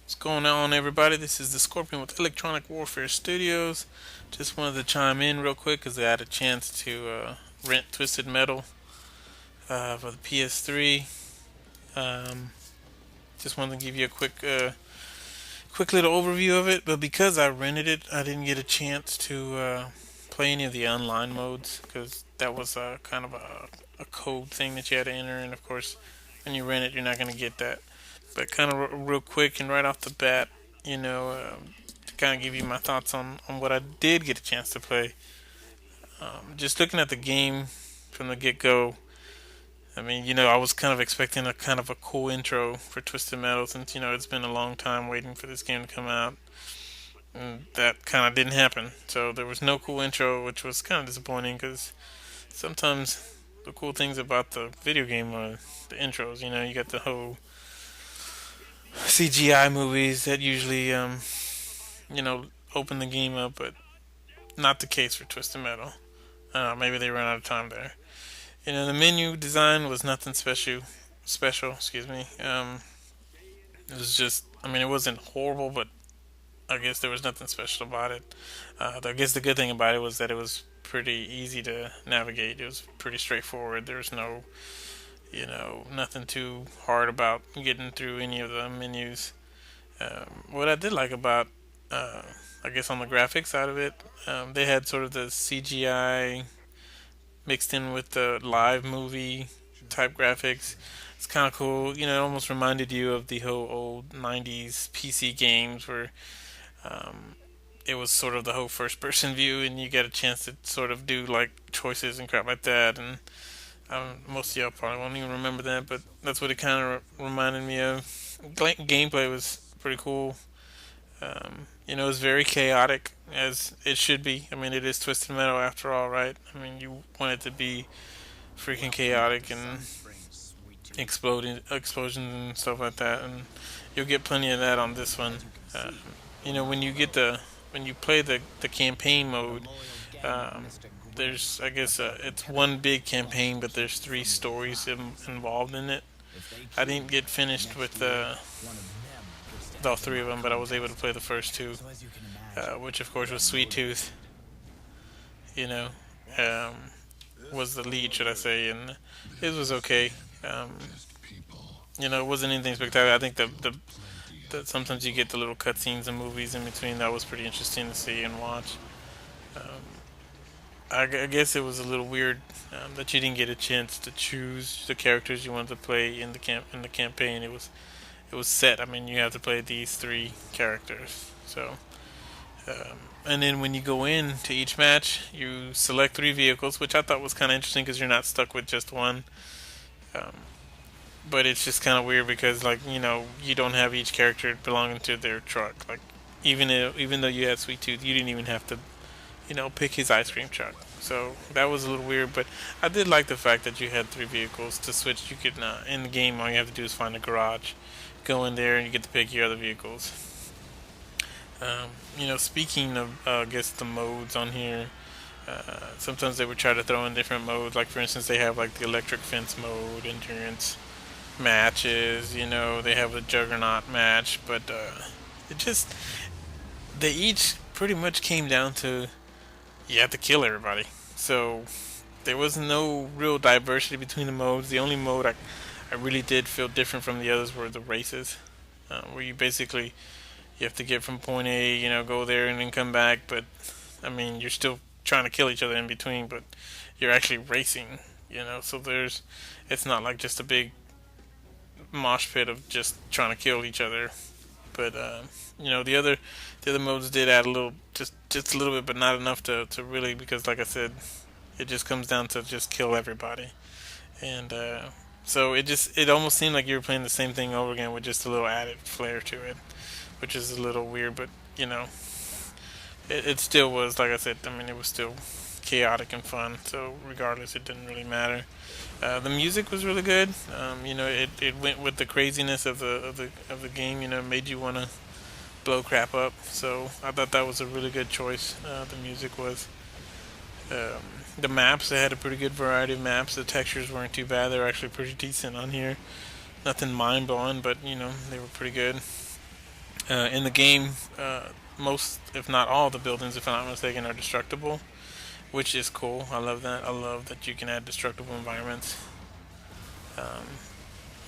What's going on, everybody? This is the Scorpion with Electronic Warfare Studios. Just wanted to chime in real quick because I had a chance to rent Twisted Metal for the PS3. Um, just wanted to give you a quick little overview of it. But because I rented it, I didn't get a chance to play any of the online modes because that was kind of a code thing that you had to enter. And of course, when you rent it, you're not going to get that. But kind of real quick and right off the bat, to kind of give you my thoughts on what I did get a chance to play. Just looking at the game from the get go, I mean, I was kind of expecting a kind of a cool intro for Twisted Metal since, it's been a long time waiting for this game to come out. And that kind of didn't happen. So there was no cool intro, which was kind of disappointing because sometimes the cool things about the video game are the intros. You got the whole CGI movies that usually, you know, open the game up, but not the case for Twisted Metal. Maybe they ran out of time there. The menu design was nothing special. Special, excuse me. It was just, I mean, it wasn't horrible, but I guess there was nothing special about it. I guess the good thing about it was that it was pretty easy to navigate. It was pretty straightforward. There was no, nothing too hard about getting through any of the menus. What I did like about, uh, I guess on the graphics side of it, they had sort of the CGI mixed in with the live movie type graphics. It's kind of cool. It almost reminded you of the whole old '90s PC games where um, it was sort of the whole first person view, and you get a chance to sort of do like choices and crap like that. And most of y'all probably won't even remember that, but that's what it kind of reminded me of. Gameplay was pretty cool. It was very chaotic, as it should be. I mean, it is Twisted Metal after all, right? I mean, you want it to be freaking chaotic and exploding explosions and stuff like that, and you'll get plenty of that on this one. Uh, when when you play the campaign mode, um, there's I guess it's one big campaign, but there's three stories involved in it. I didn't get finished with all three of them, but I was able to play the first two, which of course was Sweet Tooth. You know, um, was the lead, should I say, and it was okay. Um, it wasn't anything spectacular. I think that sometimes you get the little cutscenes and movies in between. That was pretty interesting to see and watch. Um, I guess it was a little weird that you didn't get a chance to choose the characters you wanted to play in the campaign. It was set. I mean, you have to play these three characters. So, and then when you go in to each match, you select three vehicles, which I thought was kind of interesting because you're not stuck with just one. Um, but it's just kind of weird because, like, you don't have each character belonging to their truck. Like, even though you had Sweet Tooth, you didn't even have to, pick his ice cream truck. So that was a little weird, but I did like the fact that you had three vehicles to switch. You could in the game, all you have to do is find a garage, go in there, and you get to pick your other vehicles. Speaking of, I guess the modes on here, sometimes they would try to throw in different modes. Like for instance, they have like the electric fence mode, endurance matches. They have a juggernaut match, but it just they each pretty much came down to you have to kill everybody. So there was no real diversity between the modes. The only mode I really did feel different from the others were the races, where you have to get from point A, go there and then come back. But I mean, you're still trying to kill each other in between, but you're actually racing. So it's not like just a big mosh pit of just trying to kill each other. But the other modes did add a little, just a little bit, but not enough to really because, like I said, it just comes down to just kill everybody, and so it almost seemed like you were playing the same thing over again with just a little added flair to it, which is a little weird, but it still was, like I said. I mean, it was still chaotic and fun. So regardless, it didn't really matter. The music was really good. It went with the craziness of the game. Made you want to blow crap up. So I thought that was a really good choice. The music was. Um, the maps, they had a pretty good variety of maps. The textures weren't too bad. They were actually pretty decent on here. Nothing mind blowing, but they were pretty good. In the game, most, if not all, the buildings, if I'm not mistaken, are destructible, which is cool. I love that. I love that you can add destructible environments. Um,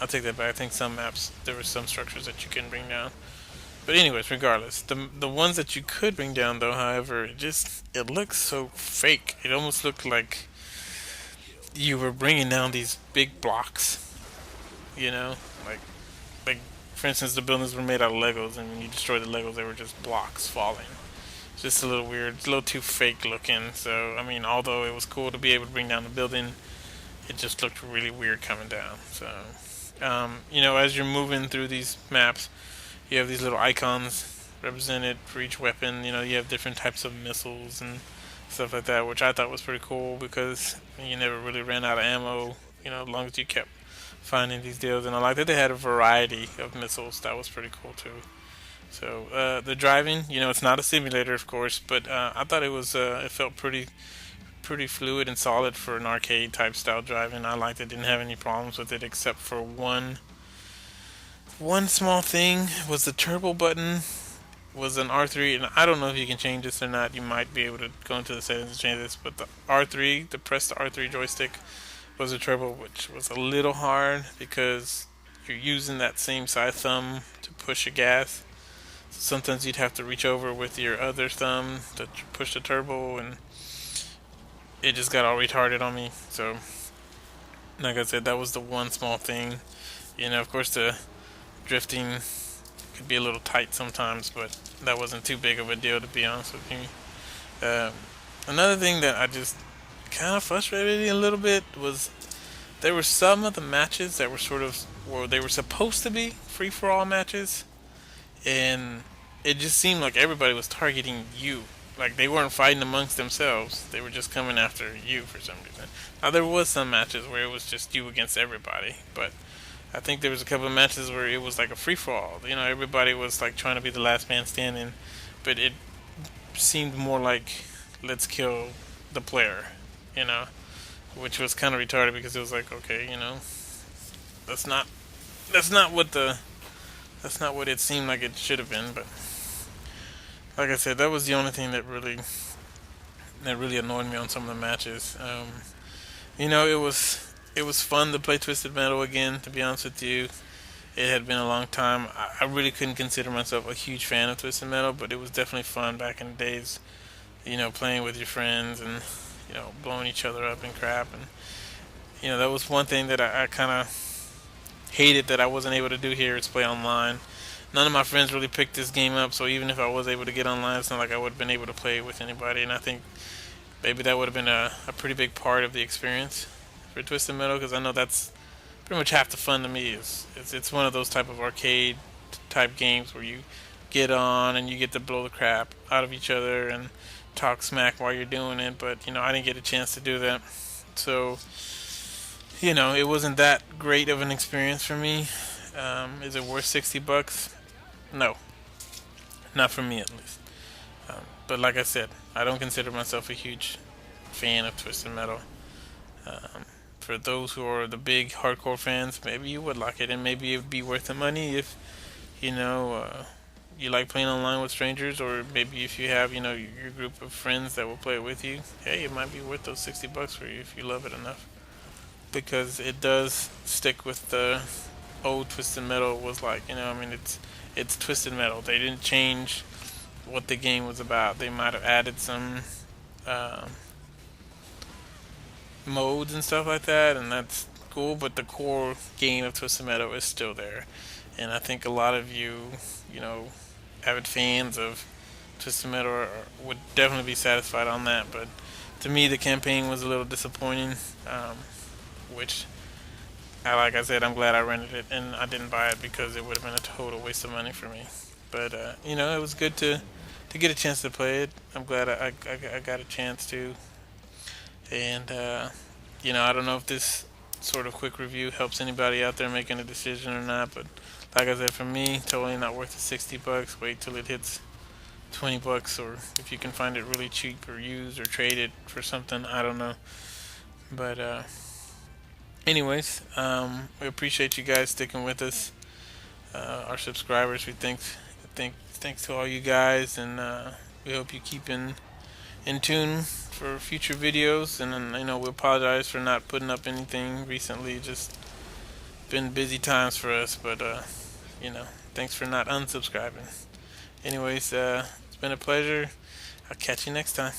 I'll take that back. I think some maps there were some structures that you couldn't bring down. But anyways, regardless, the ones that you could bring down, though, however, it looks so fake. It almost looked like you were bringing down these big blocks. You know, like like for instance, the buildings were made out of Legos, and when you destroy the Legos, they were just blocks falling. It's just a little weird. It's a little too fake looking. So I mean, although it was cool to be able to bring down the building, it just looked really weird coming down. So as you're moving through these maps, you have these little icons represented for each weapon. You have different types of missiles and stuff like that, which I thought was pretty cool because you never really ran out of ammo. As long as you kept finding these deals, and I like that they had a variety of missiles. That was pretty cool too. So the driving, it's not a simulator, of course, but I thought it felt pretty fluid and solid for an arcade type style driving. I liked it. Didn't have any problems with it except for one small thing was the turbo button was an R3, and I don't know if you can change this or not. You might be able to go into the settings and change this, but the R3, the press the R3 joystick was a turbo, which was a little hard because you're using that same side thumb to push the gas. So sometimes you'd have to reach over with your other thumb to push the turbo, and it just got all retarded on me. So, like I said, that was the one small thing. Of course, the drifting could be a little tight sometimes, but that wasn't too big of a deal, to be honest with you. Another thing that I just kind of frustrated me a little bit was there were some of the matches that were they were supposed to be free for all matches, and it just seemed like everybody was targeting you. Like they weren't fighting amongst themselves; they were just coming after you for some reason. Now there was some matches where it was just you against everybody, but I think there was a couple of matches where it was like a free for all. Everybody was like trying to be the last man standing, but it seemed more like let's kill the player, you know, which was kind of retarded because it was like okay, that's not that's not what the that's not what it seemed like it should have been. But like I said, that was the only thing that really annoyed me on some of the matches. It was fun to play Twisted Metal again. To be honest with you, it had been a long time. I really couldn't consider myself a huge fan of Twisted Metal, but it was definitely fun back in the days. Playing with your friends and blowing each other up and crap. And that was one thing that I kind of hated that I wasn't able to do here is play online. None of my friends really picked this game up, so even if I was able to get online, it's not like I would have been able to play it with anybody. And I think maybe that would have been a pretty big part of the experience for Twisted Metal, because I know that's pretty much half the fun to me. It's one of those type of arcade type games where you get on and you get to blow the crap out of each other and talk smack while you're doing it. But I didn't get a chance to do that, so it wasn't that great of an experience for me. Is it worth $60? No, not for me at least. But like I said, I don't consider myself a huge fan of Twisted Metal. For those who are the big hardcore fans, maybe you would like it, and maybe it would be worth the money if you know you like playing online with strangers, or maybe if you have your group of friends that will play it with you. Hey, it might be worth those $60 for you if you love it enough, because it does stick with the old Twisted Metal was like. I mean, it's Twisted Metal. They didn't change what the game was about. They might have added some uh, modes and stuff like that, and that's cool. But the core game of Twisted Metal is still there, and I think a lot of you know, avid fans of Twisted Metal would definitely be satisfied on that. But to me, the campaign was a little disappointing, which like I said, I'm glad I rented it and I didn't buy it because it would have been a total waste of money for me. But it was good to get a chance to play it. I'm glad I got a chance to, and I don't know if this sort of quick review helps anybody out there making a decision or not. But like I said, for me, totally not worth the $60. Wait till it hits $20, or if you can find it really cheap or used or trade it for something. I don't know, but anyways, we appreciate you guys sticking with us. Our subscribers, we thanks to all you guys, and we hope you keep in tune for future videos. And then, we apologize for not putting up anything recently. Just been busy times for us, but thanks for not unsubscribing. Anyways, it's been a pleasure. I'll catch you next time.